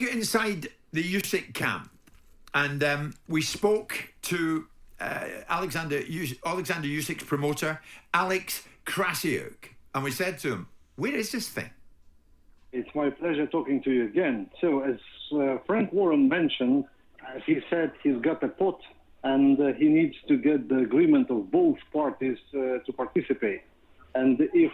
Get inside the Usyk camp, and we spoke to Alexander Usyk's promoter, Alex Krasiuk, and we said to him, "Where is this thing?" It's my pleasure talking to you again. So, as Frank Warren mentioned, he said he's got a pot, and he needs to get the agreement of both parties to participate. And if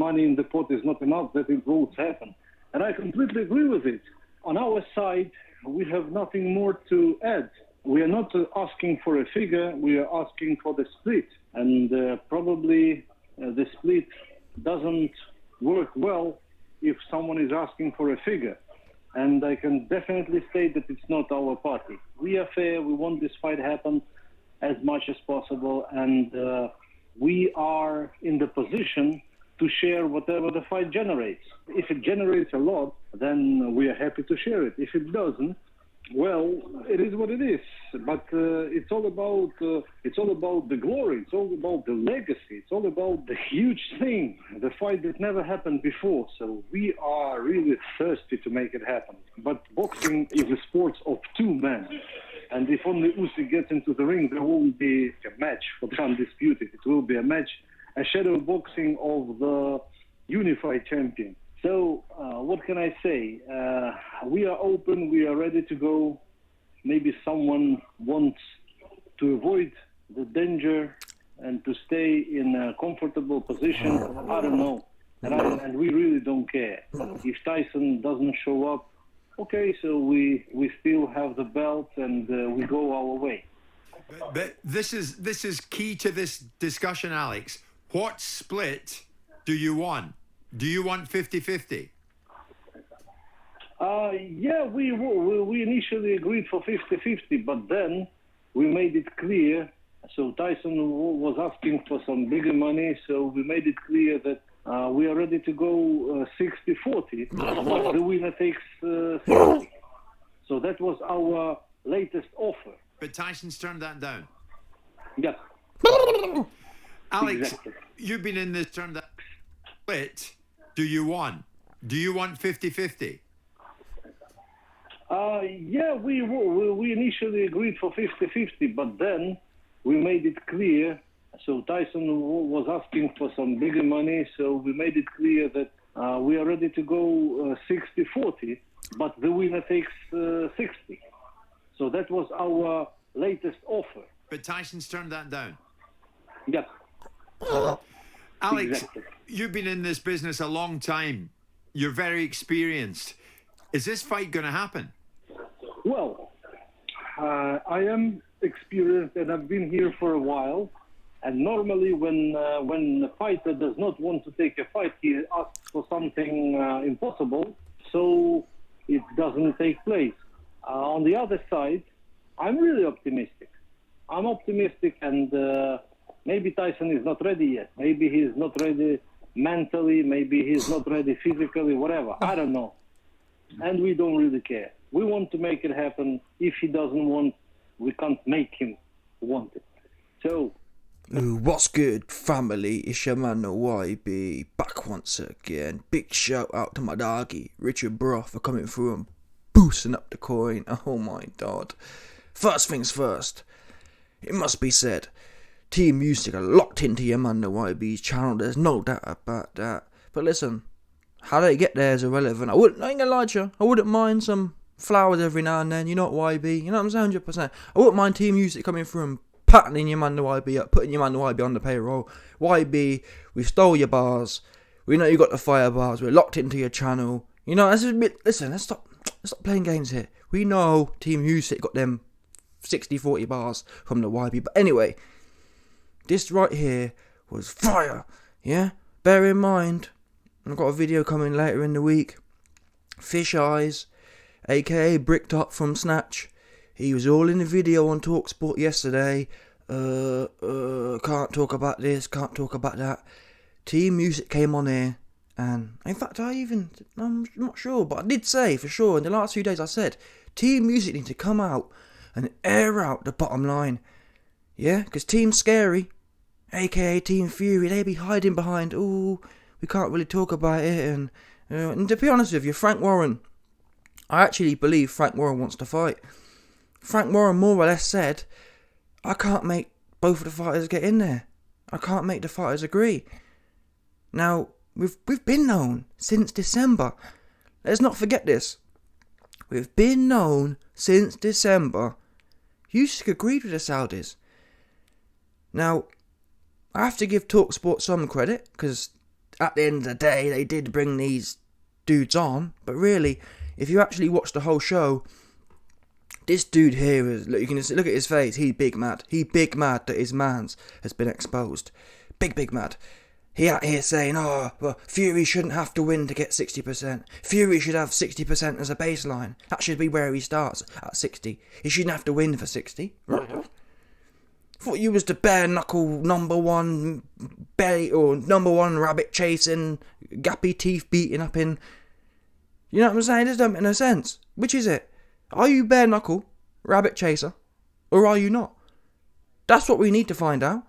money in the pot is not enough, that it won't happen. And I completely agree with it. On our side, we have nothing more to add. We are not asking for a figure, we are asking for the split. And probably the split doesn't work well if someone is asking for a figure. And I can definitely state that it's not our party. We are fair, we want this fight happen as much as possible, and we are in the position to share whatever the fight generates. If it generates a lot, then we are happy to share it. If it doesn't, well, it is what it is. But it's all about the glory. It's all about the legacy. It's all about the huge thing, the fight that never happened before. So we are really thirsty to make it happen. But boxing is a sport of two men. And if only Usyk gets into the ring, there won't be a match for the undisputed. It will be a match, a shadow boxing of the unified champion. So what can I say? We are open, we are ready to go. Maybe someone wants to avoid the danger and to stay in a comfortable position. I don't know. And we really don't care. If Tyson doesn't show up, okay, so we still have the belt and we go our way. But this is key to this discussion, Alex. What split do you want? Do you want 50-50? Yeah, we initially agreed for 50-50, but then we made it clear. So Tyson was asking for some bigger money, so we made it clear that we are ready to go 60-40, but the winner takes 60. So that was our latest offer. But Tyson's turned that down. Yeah. Alex, exactly. You've been in this turn that split. Do you want 50-50? Yeah, we initially agreed for 50-50, but then we made it clear. So Tyson was asking for some bigger money, so we made it clear that we are ready to go 60-40, but the winner takes 60. So that was our latest offer. But Tyson's turned that down. Yeah. Alex, exactly. You've been in this business a long time. You're very experienced. Is this fight going to happen? Well, I am experienced and I've been here for a while. And normally when a fighter does not want to take a fight, he asks for something impossible, so it doesn't take place. On the other side, I'm really optimistic. I'm optimistic, and maybe Tyson is not ready yet. Maybe he's not ready mentally, maybe he's not ready physically, whatever. I don't know. And we don't really care. We want to make it happen. If he doesn't want, we can't make him want it. So... What's good, family? It's your man, the YB, back once again. Big shout out to my doggy, Richard Bro, for coming through and boosting up the coin. Oh my god. First things first, it must be said, Team Usyk are locked into your man, the YB's channel. There's no doubt about that. But listen, how they get there is irrelevant. I ain't gonna lie to you, I wouldn't mind some flowers every now and then. You know what, YB? You know what I'm saying? 100%. I wouldn't mind Team Usyk coming through and patterning your man the YB up, putting your man the YB on the payroll. YB, we stole your bars. We know you got the fire bars. We're locked into your channel. You know, listen, let's stop playing games here. We know Team Usyk got them 60-40 bars from the YB. But anyway, this right here was fire. Yeah? Bear in mind, I've got a video coming later in the week. Fish Eyes, aka Bricked Up from Snatch. He was all in the video on TalkSport yesterday. Can't talk about this, can't talk about that. Team Usyk came on here, and in fact, I'm not sure, but I did say for sure in the last few days, I said, Team Usyk need to come out and air out the bottom line. Yeah, because Team Scary, aka Team Fury, they be hiding behind, we can't really talk about it. And to be honest with you, Frank Warren, I actually believe Frank Warren wants to fight. Frank Warren more or less said, I can't make both of the fighters get in there. I can't make the fighters agree. Now, we've been known since December. Let's not forget this. We've been known since December. Usyk agreed with the Saudis. Now, I have to give TalkSport some credit, because at the end of the day, they did bring these dudes on. But really, if you actually watch the whole show, this dude here is, look, you can just look at his face, he's big mad. He big mad that his mans has been exposed. Big mad. He out here saying, oh, well, Fury shouldn't have to win to get 60%. Fury should have 60% as a baseline. That should be where he starts, at 60. He shouldn't have to win for 60. Thought you was the bare knuckle number one belly or number one rabbit chasing, gappy teeth beating up in. You know what I'm saying? This doesn't make no sense. Which is it? Are you bare knuckle, rabbit chaser, or are you not? That's what we need to find out.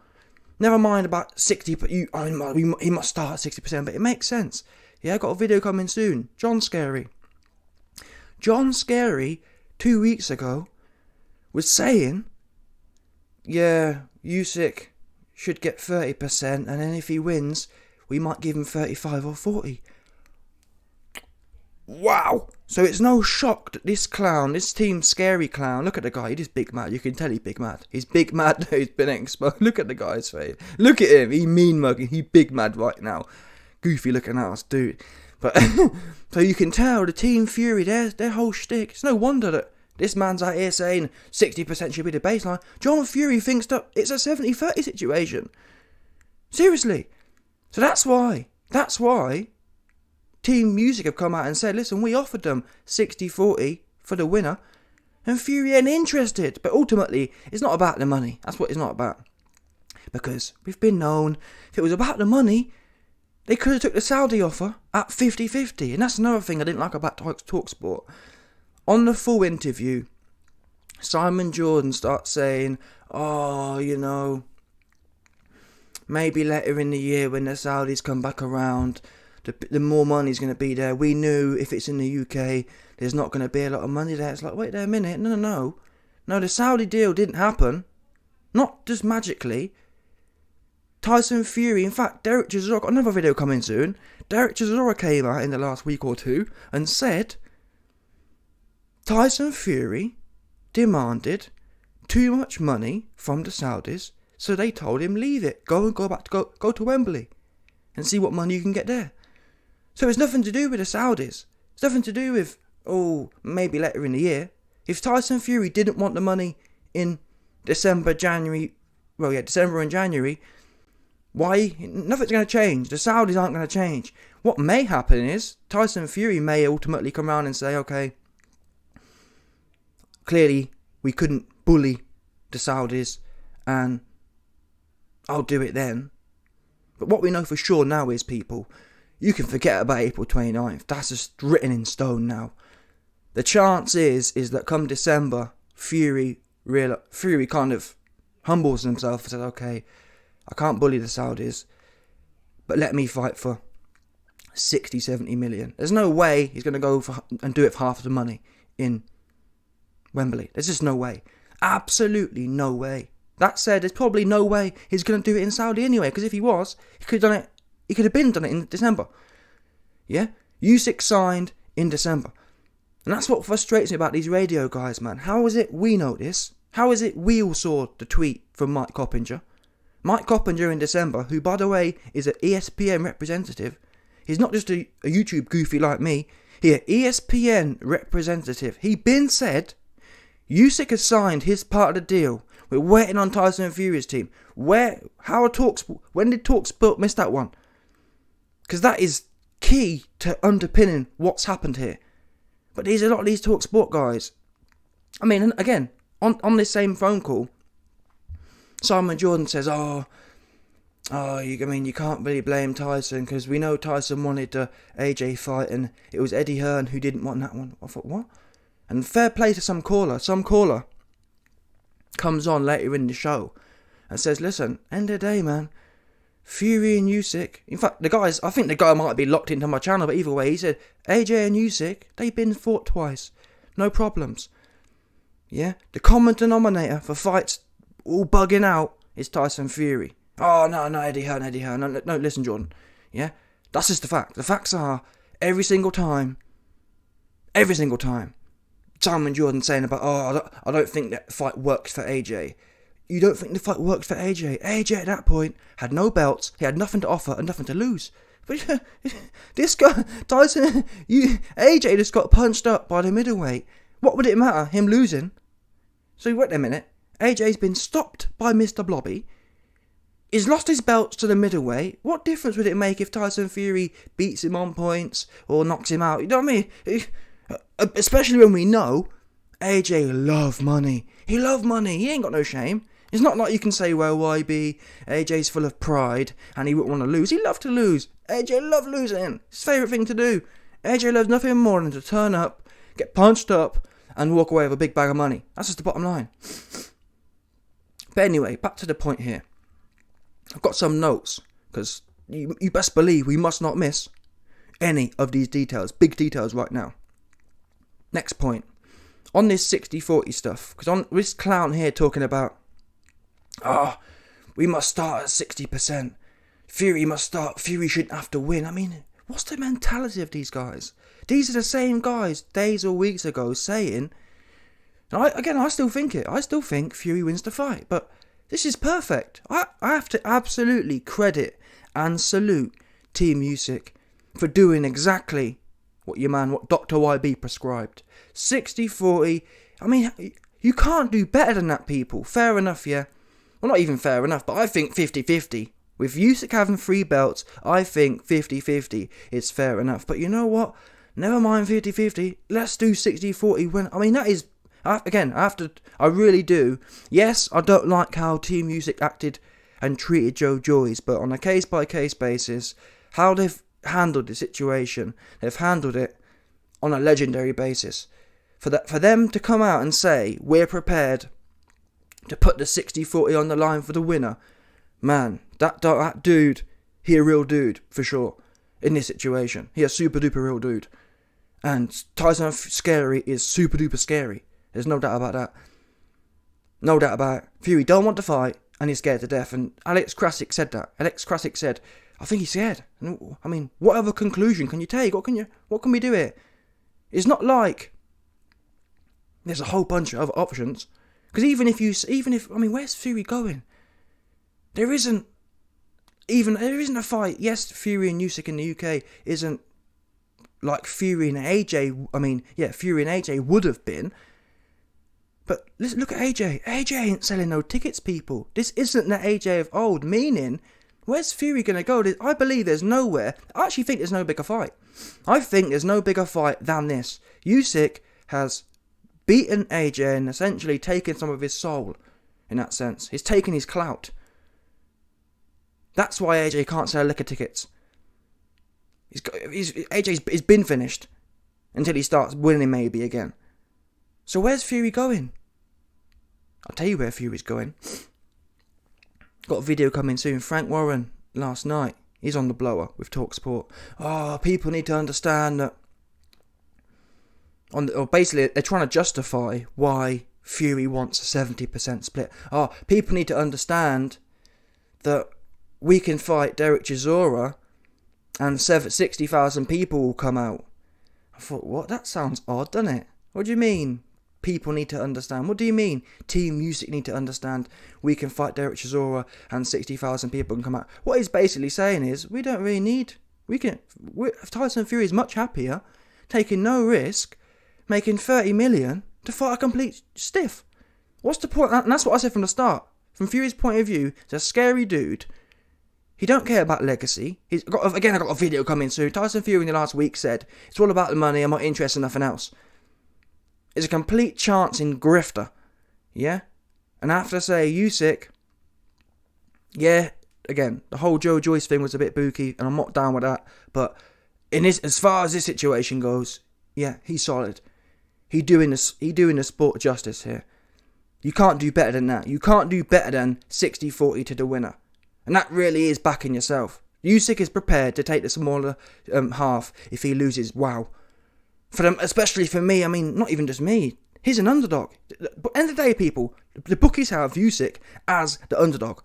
Never mind about 60, but he must start at 60%, but it makes sense. Yeah, I got a video coming soon. John Scary, 2 weeks ago, was saying, yeah, Usyk should get 30%, and then if he wins, we might give him 35 or 40. Wow! So it's no shock that this clown, this team scary clown, look at the guy, he's big mad, you can tell he's big mad. He's big mad that he's been exposed. Look at the guy's face. Look at him, he mean mugging, he big mad right now. Goofy looking ass dude. But so you can tell the Team Fury, their whole shtick. It's no wonder that this man's out here saying 60% should be the baseline. John Fury thinks that it's a 70-30 situation. Seriously. So that's why Team Usyk have come out and said, listen, we offered them 60-40 for the winner, and Fury ain't interested. But ultimately, it's not about the money. That's what it's not about. Because we've been known, if it was about the money, they could have took the Saudi offer at 50-50. And that's another thing I didn't like about TalkSport. On the full interview, Simon Jordan starts saying, oh, you know, maybe later in the year when the Saudis come back around, the more money's going to be there. We knew if it's in the UK, there's not going to be a lot of money there. It's like, wait there a minute. No, the Saudi deal didn't happen. Not just magically. Tyson Fury, in fact, Derek Chisora, got another video coming soon. Derek Chisora came out in the last week or two and said Tyson Fury demanded too much money from the Saudis, so they told him leave it. Go to Wembley and see what money you can get there. So it's nothing to do with the Saudis. It's nothing to do with, maybe later in the year. If Tyson Fury didn't want the money in December and January, why? Nothing's going to change. The Saudis aren't going to change. What may happen is Tyson Fury may ultimately come around and say, okay, clearly we couldn't bully the Saudis and I'll do it then. But what we know for sure now is, people, you can forget about April 29th. That's just written in stone now. The chance is that come December, Fury kind of humbles himself and says, okay, I can't bully the Saudis, but let me fight for 60, 70 million. There's no way he's going to go and do it for half the money in Wembley. There's just no way. Absolutely no way. That said, there's probably no way he's going to do it in Saudi anyway, because if he was, he could have done it. He could have been done it in December. Yeah? Usyk signed in December. And that's what frustrates me about these radio guys, man. How is it we know this? How is it we all saw the tweet from Mike Coppinger? Mike Coppinger in December, who, by the way, is an ESPN representative. He's not just a YouTube goofy like me. He's an ESPN representative. He been said, Usyk has signed his part of the deal. We're waiting on Tyson Fury's team. When did TalkSport miss that one? Because that is key to underpinning what's happened here. But there's a lot of these TalkSport guys. I mean, again, on this same phone call, Simon Jordan says, you can't really blame Tyson because we know Tyson wanted the AJ fight and it was Eddie Hearn who didn't want that one. I thought, what? And fair play to some caller. Some caller comes on later in the show and says, listen, end of the day, man, Fury and Usyk. In fact, I think the guy might be locked into my channel, but either way, he said AJ and Usyk, they've been fought twice. No problems. Yeah? The common denominator for fights all bugging out is Tyson Fury. Oh, no, Eddie Hearn. No, listen, Jordan. Yeah? That's just the fact. The facts are, every single time, Simon Jordan saying about, I don't think that fight works for AJ. You don't think the fight worked for AJ? AJ at that point had no belts, he had nothing to offer and nothing to lose. But this guy, Tyson, AJ just got punched up by the middleweight. What would it matter, him losing? So wait a minute, AJ's been stopped by Mr. Blobby. He's lost his belts to the middleweight. What difference would it make if Tyson Fury beats him on points or knocks him out? You know what I mean? Especially when we know AJ love money. He love money. He ain't got no shame. It's not like you can say, well, YB, AJ's full of pride and he wouldn't want to lose. He loved to lose. AJ loved losing. His favourite thing to do. AJ loves nothing more than to turn up, get punched up and walk away with a big bag of money. That's just the bottom line. But anyway, back to the point here. I've got some notes because you best believe we must not miss any of these details, big details right now. Next point. On this 60-40 stuff, because on this clown here talking about, we must start at 60%. Fury must start. Fury shouldn't have to win. I mean, what's the mentality of these guys? These are the same guys days or weeks ago saying, I still think it. I still think Fury wins the fight. But this is perfect. I have to absolutely credit and salute Team Usyk for doing exactly what Dr. YB prescribed. 60-40. I mean, you can't do better than that, people. Fair enough, yeah. Well, not even fair enough, but I think 50-50. With Usyk having 3 belts, I think 50-50 is fair enough. But you know what? Never mind 50-50. Let's do 60-40. When I mean, that is... I really do. Yes, I don't like how Team Usyk acted and treated Joe Joyce, but on a case-by-case basis, how they've handled the situation, they've handled it on a legendary basis. For them to come out and say, we're prepared to put the 60-40 on the line for the winner, man, that dude, he a real dude, for sure, in this situation. He a super duper real dude. And Tyson Scary is super duper scary. There's no doubt about that. No doubt about it. Fury don't want to fight, and he's scared to death. And Alex Krasik said that. Alex Krasik said, I think he's scared. I mean, what other conclusion can you take? What can we do here? It's not like there's a whole bunch of other options. Because where's Fury going? There isn't a fight. Yes, Fury and Usyk in the UK isn't like Fury and AJ. Fury and AJ would have been. But look at AJ. AJ ain't selling no tickets, people. This isn't the AJ of old. Meaning, where's Fury going to go? I believe there's nowhere. I actually think there's no bigger fight. I think there's no bigger fight than this. Usyk has beaten AJ and essentially taken some of his soul, in that sense. He's taken his clout. That's why AJ can't sell liquor tickets. AJ's been finished until he starts winning maybe again. So where's Fury going? I'll tell you where Fury's going. Got a video coming soon. Frank Warren last night. He's on the blower with TalkSport. People need to understand that. Basically, they're trying to justify why Fury wants a 70% split. People need to understand that we can fight Derek Chisora and 60,000 people will come out. I thought, what? That sounds odd, doesn't it? What do you mean? People need to understand. What do you mean? Team Usyk need to understand we can fight Derek Chisora and 60,000 people can come out. What he's basically saying is we don't really need. Tyson Fury is much happier taking no risk, making 30 million to fight a complete stiff. What's the point? And that's what I said from the start. From Fury's point of view, he's a scary dude. He don't care about legacy. I got a video coming soon. Tyson Fury in the last week said it's all about the money. I'm not interested in nothing else. It's a complete chance in grifter. Yeah? And I have to say, Usyk, yeah, again, the whole Joe Joyce thing was a bit booky, and I'm not down with that. But as far as this situation goes, yeah, he's solid. He doing the sport justice here. You can't do better than that. You can't do better than 60-40 to the winner. And that really is backing yourself. Usyk is prepared to take the smaller half if he loses. Wow. For them, especially for me, I mean, not even just me. He's an underdog. But end of the day, people, the bookies have Usyk as the underdog.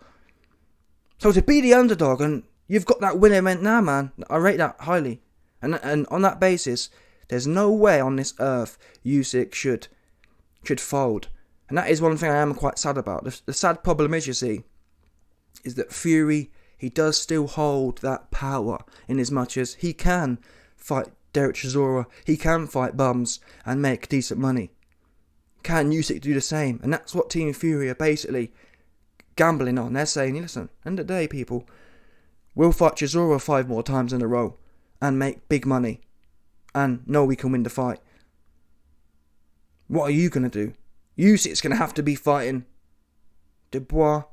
So to be the underdog, and you've got that winner event now, man, I rate that highly. And on that basis, there's no way on this earth Usyk should fold. And that is one thing I am quite sad about. The sad problem is, you see, is that Fury, he does still hold that power in as much as he can fight Derek Chisora, he can fight bums and make decent money. Can Usyk do the same? And that's what Team Fury are basically gambling on. They're saying, listen, end of the day, people, we'll fight Chisora 5 more times in a row and make big money and know we can win the fight. What are you going to do? Usyk's going to have to be fighting Dubois,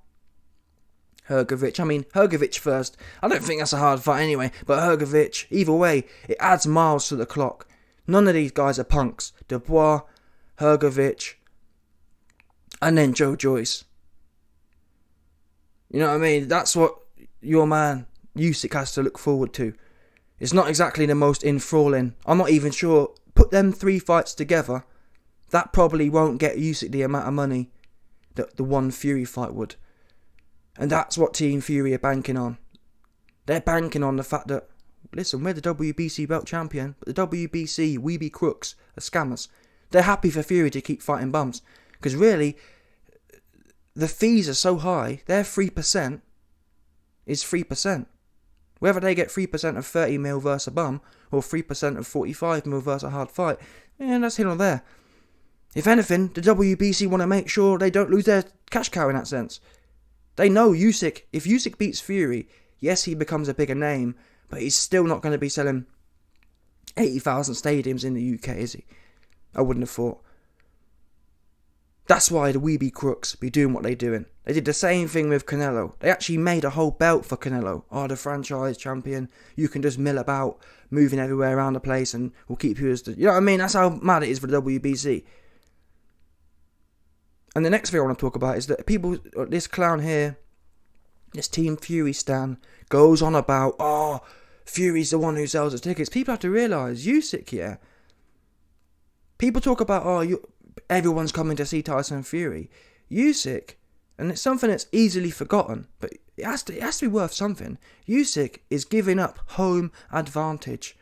Hrgovic. I mean, Hrgovic first. I don't think that's a hard fight anyway, but Hrgovic, either way, it adds miles to the clock. None of these guys are punks. Dubois, Hrgovic, and then Joe Joyce. You know what I mean? That's what your man Usyk has to look forward to. It's not exactly the most enthralling. I'm not even sure. Put them 3 fights together, that probably won't get Usyk the amount of money that the one Fury fight would. And that's what Team Fury are banking on. They're banking on the fact that, listen, we're the WBC belt champion, but the WBC, we be crooks, are scammers. They're happy for Fury to keep fighting bums. Because really, the fees are so high, their 3% is 3%. Whether they get 3% of 30 mil versus a bum, or 3% of 45 mil versus a hard fight, that's here or there. If anything, the WBC want to make sure they don't lose their cash cow in that sense. They know Usyk, if Usyk beats Fury, yes, he becomes a bigger name, but he's still not going to be selling 80,000 stadiums in the UK, is he? I wouldn't have thought. That's why the Weeby crooks be doing what they're doing. They did the same thing with Canelo. They actually made a whole belt for Canelo. Oh, the franchise champion. You can just mill about, moving everywhere around the place, and we'll keep you as the... You know what I mean? That's how mad it is for the WBC. And the next thing I want to talk about is that people, this clown here, this Team Fury stan, goes on about, oh, Fury's the one who sells the tickets. People have to realise, Usyk, yeah. People talk about, oh, everyone's coming to see Tyson Fury. Usyk, and it's something that's easily forgotten, but it has to be worth something. Usyk is giving up home advantage.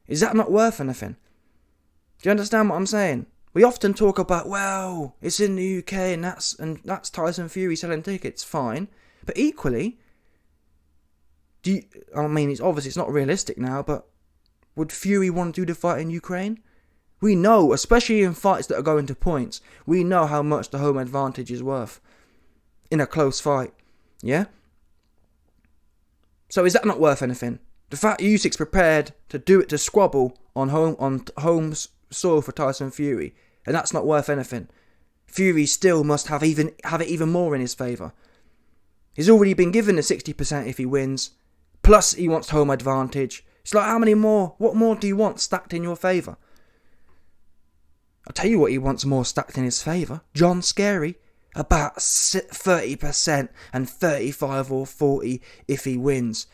Is that not worth anything? Do you understand what I'm saying? We often talk about, well, it's in the UK and that's Tyson Fury selling tickets, fine. But equally, it's obviously it's not realistic now, but would Fury want to do the fight in Ukraine? We know, especially in fights that are going to points, we know how much the home advantage is worth in a close fight. Yeah? So is that not worth anything? The fact Usyk's prepared to do it, to squabble on home soil for Tyson Fury, and that's not worth anything. Fury still must have it even more in his favour. He's already been given the 60% if he wins, plus he wants home advantage. It's like, what more do you want stacked in your favour? I'll tell you what he wants more stacked in his favour. John Scary, about 30% and 35 or 40 if he wins.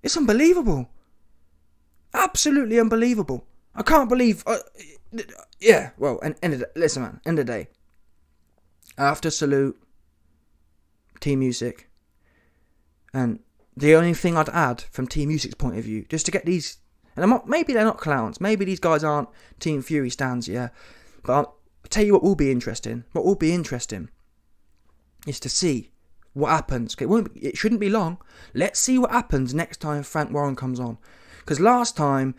It's unbelievable. Absolutely unbelievable. I can't believe... listen, man, end of the day. I have to salute Team Usyk. And the only thing I'd add from Team Usyk's point of view, just to get these... And maybe they're not clowns. Maybe these guys aren't Team Fury stans, yeah. But I'll tell you what will be interesting. What will be interesting is to see what happens. It shouldn't be long. Let's see what happens next time Frank Warren comes on. Because last time...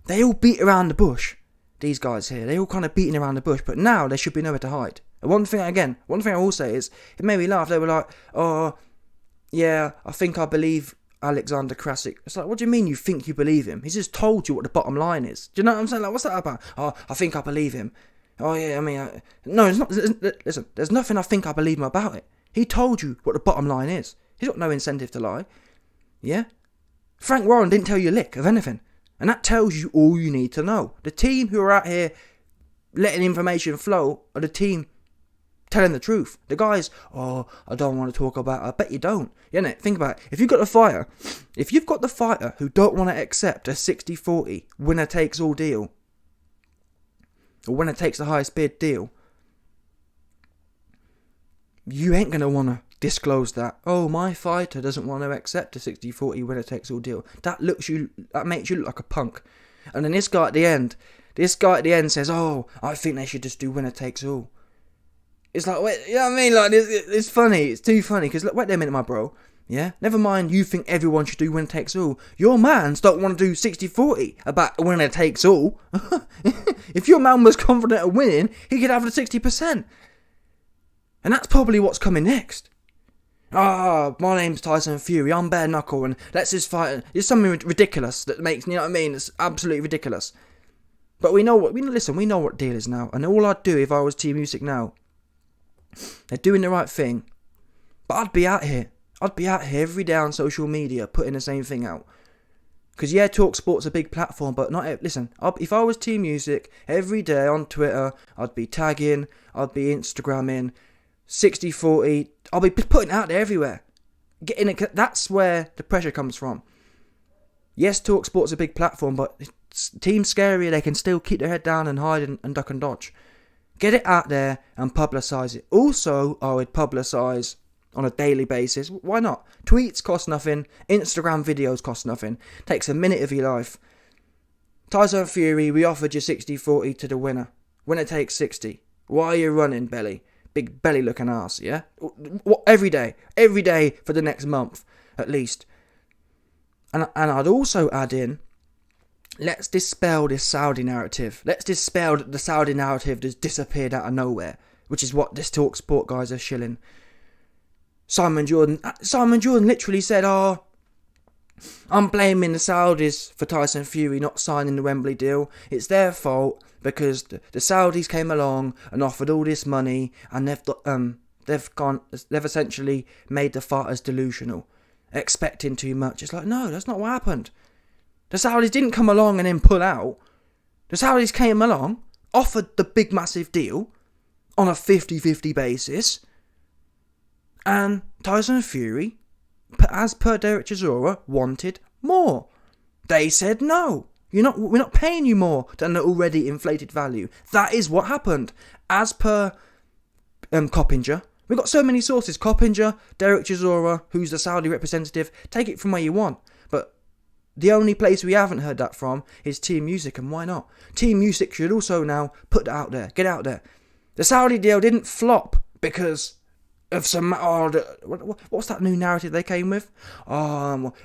they all beat around the bush, these guys here. They all kind of beating around the bush, but now there should be nowhere to hide. And one thing I will say is, it made me laugh. They were like, oh, yeah, I think I believe Alexander Krasik. It's like, what do you mean you think you believe him? He's just told you what the bottom line is. Do you know what I'm saying? Like, what's that about? Oh, I think I believe him. Oh, yeah, no, it's not. Listen, there's nothing I think I believe him about it. He told you what the bottom line is. He's got no incentive to lie. Yeah? Frank Warren didn't tell you a lick of anything. And that tells you all you need to know. The team who are out here letting information flow are the team telling the truth. The guy's, oh, I don't want to talk about it. I bet you don't. You know, think about it. If you've got the fighter who don't want to accept a 60-40 winner takes all deal, or winner takes the highest bid deal, you ain't going to want to disclose that. Oh, my fighter doesn't want to accept a 60-40 winner takes all deal. That makes you look like a punk. And then this guy at the end says, oh, I think they should just do winner takes all. It's like, wait, you know what I mean? Like, it's funny. It's too funny. Because, look, wait a minute, my bro. Yeah? Never mind you think everyone should do winner takes all. Your mans don't want to do 60-40 about winner takes all. If your man was confident of winning, he could have the 60%. And that's probably what's coming next. My name's Tyson Fury, I'm bare knuckle, and let's just fight. It's something ridiculous that makes, you know what I mean? It's absolutely ridiculous. But we know what deal is now. And all I'd do if I was Team Usyk now, they're doing the right thing. But I'd be out here every day on social media putting the same thing out. Because yeah, TalkSport's a big platform, but if I was Team Usyk, every day on Twitter, I'd be tagging, I'd be Instagramming, 60-40, I'll be putting it out there everywhere. That's where the pressure comes from. Yes, TalkSport's a big platform, but Team Scary, they can still keep their head down and hide and duck and dodge. Get it out there and publicise it. Also, I would publicise on a daily basis. Why not? Tweets cost nothing. Instagram videos cost nothing. Takes a minute of your life. Tyson Fury, we offered you 60-40 to the winner. Winner takes 60. Why are you running, belly? Big belly looking ass, yeah? Every day for the next month, at least. And I'd also add in, let's dispel this Saudi narrative. Let's dispel the Saudi narrative that's disappeared out of nowhere, which is what this TalkSport guys are shilling. Simon Jordan literally said, oh, I'm blaming the Saudis for Tyson Fury not signing the Wembley deal. It's their fault because the Saudis came along and offered all this money, and they've essentially made the fighters delusional, expecting too much. It's like, no, that's not what happened. The Saudis didn't come along and then pull out. The Saudis came along, offered the big massive deal on a 50-50 basis, and Tyson Fury, as per Derek Chisora, wanted more. They said no. We're not paying you more than the already inflated value. That is what happened. As per Coppinger, we've got so many sources. Coppinger, Derek Chisora, who's the Saudi representative. Take it from where you want. But the only place we haven't heard that from is Team Usyk, and why not? Team Usyk should also now put that out there. Get out there. The Saudi deal didn't flop because of some, what's that new narrative they came with?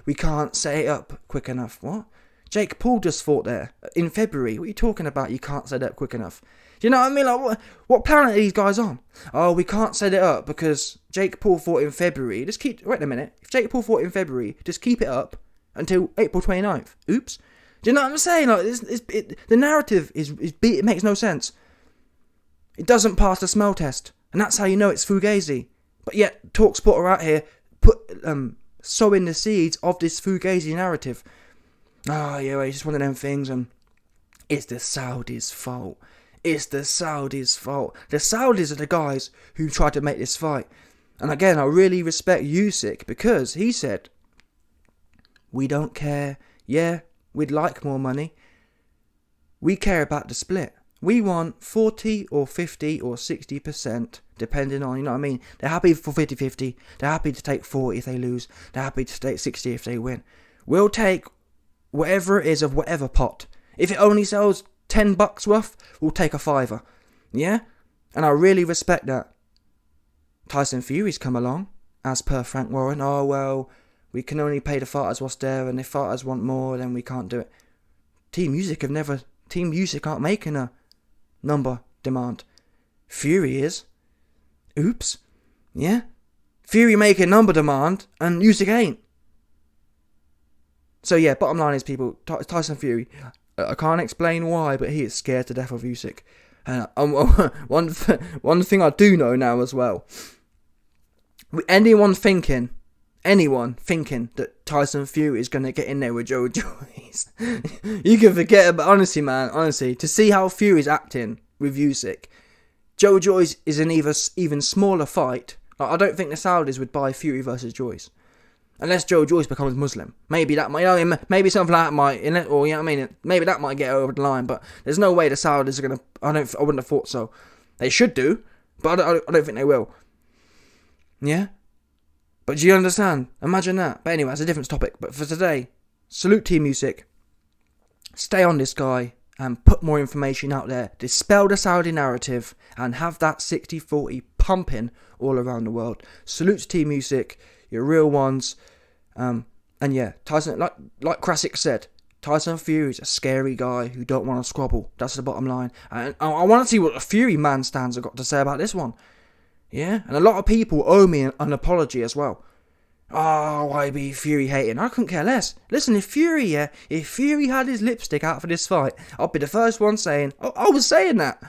We can't set it up quick enough. What? Jake Paul just fought there in February. What are you talking about? You can't set it up quick enough. Do you know what I mean? Like, what planet are these guys on? Oh, we can't set it up because Jake Paul fought in February. Wait a minute. If Jake Paul fought in February, just keep it up until April 29th. Oops. Do you know what I'm saying? Like, the narrative it makes no sense. It doesn't pass the smell test, and that's how you know it's Fugazi. But yet, TalkSport are out here sowing the seeds of this Fugazi narrative. It's just one of them things, and it's the Saudis' fault. It's the Saudis' fault. The Saudis are the guys who tried to make this fight. And again, I really respect Usyk because he said, we don't care. Yeah, we'd like more money. We care about the split. We want 40 or 50 or 60%, depending on, you know what I mean? They're happy for 50-50. They're happy to take 40 if they lose. They're happy to take 60 if they win. We'll take whatever it is of whatever pot. If it only sells $10 worth, we'll take a $5. Yeah? And I really respect that. Tyson Fury's come along, as per Frank Warren. Oh, well, we can only pay the fighters what's there, and if fighters want more, then we can't do it. Team Usyk aren't making a number demand. Fury is. Oops. Yeah? Fury making number demand, and Usyk ain't. So yeah, bottom line is, people, Tyson Fury, I can't explain why, but he is scared to death of Usyk. And one thing I do know now as well, anyone thinking that Tyson Fury is going to get in there with Joe Joyce, you can forget about, honestly, to see how Fury's acting with Usyk, Joe Joyce is an even smaller fight. Like, I don't think the Saudis would buy Fury versus Joyce. Unless Joe Joyce becomes Muslim. Maybe that might, maybe something like that might, or you know what I mean, maybe that might get over the line, but there's no way the Saudis are going to, I wouldn't have thought so. They should do, but I don't think they will. Yeah? But do you understand? Imagine that. But anyway, that's a different topic. But for today, salute Team Usyk. Stay on this guy and put more information out there. Dispel the Saudi narrative and have that 60-40 pumping all around the world. Salute to Team Usyk. You're real ones. And yeah, Tyson, like Krasic said, Tyson Fury's a scary guy who don't want to squabble. That's the bottom line. And I want to see what the Fury man stands have got to say about this one. Yeah, and a lot of people owe me an apology as well. Oh, why be Fury hating? I couldn't care less. Listen, if Fury had his lipstick out for this fight, I'll be the first one saying, I was saying that.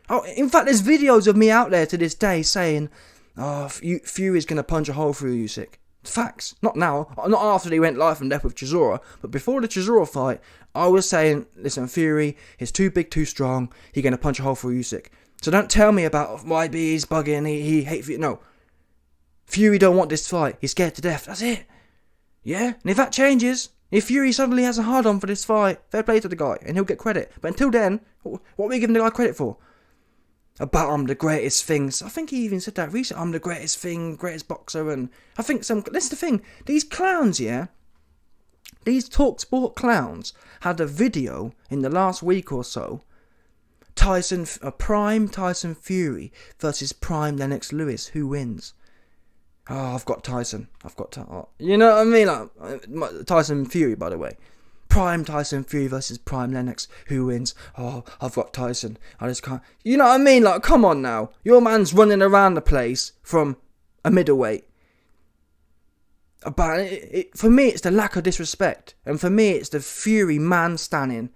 Oh, in fact, there's videos of me out there to this day saying, oh, Fury's going to punch a hole through Usyk. Facts. Not now. Not after he went life and death with Chisora. But before the Chisora fight, I was saying, listen, Fury is too big, too strong. He's going to punch a hole through Usyk. So don't tell me about YB, he's bugging, he hates Fury. No. Fury don't want this fight. He's scared to death. That's it. Yeah? And if that changes, if Fury suddenly has a hard-on for this fight, fair play to the guy, and he'll get credit. But until then, what are we giving the guy credit for? About I'm the greatest things. I think he even said that recently. I'm the greatest thing, greatest boxer, and I think that's the thing. These clowns, yeah? These TalkSport clowns had a video in the last week or so. Prime Tyson Fury versus Prime Lennox Lewis. Who wins? Oh, I've got Tyson. You know what I mean? Like, Tyson Fury, by the way. Prime Tyson Fury versus Prime Lennox. Who wins? Oh, I've got Tyson. I just can't. You know what I mean? Like, come on now. Your man's running around the place from a middleweight. But for me, it's the lack of disrespect. And for me, it's the Fury man standing.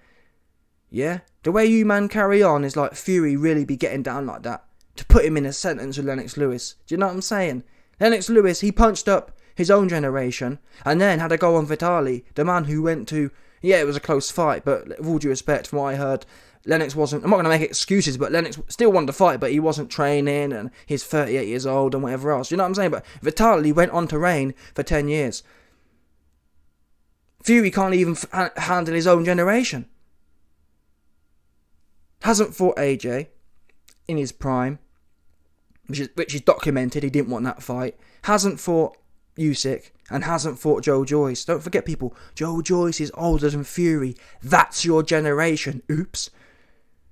Yeah? The way you man carry on is like Fury really be getting down like that. To put him in a sentence with Lennox Lewis. Do you know what I'm saying? Lennox Lewis, he punched up his own generation and then had a go on Vitali, the man who went to, yeah, it was a close fight, but with all due respect, from what I heard, Lennox wasn't, I'm not going to make excuses, but Lennox still wanted to fight, but he wasn't training and he's 38 years old and whatever else. You know what I'm saying? But Vitali went on to reign for 10 years. Fury can't even handle his own generation. Hasn't fought AJ in his prime, which is documented. He didn't want that fight. Hasn't fought Usyk and hasn't fought Joe Joyce. Don't forget, people, Joe Joyce is older than Fury. That's your generation. Oops.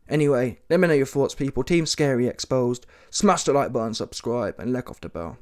Anyway, let me know your thoughts, people. Team Scary exposed. Smash the like button, subscribe, and let off the bell.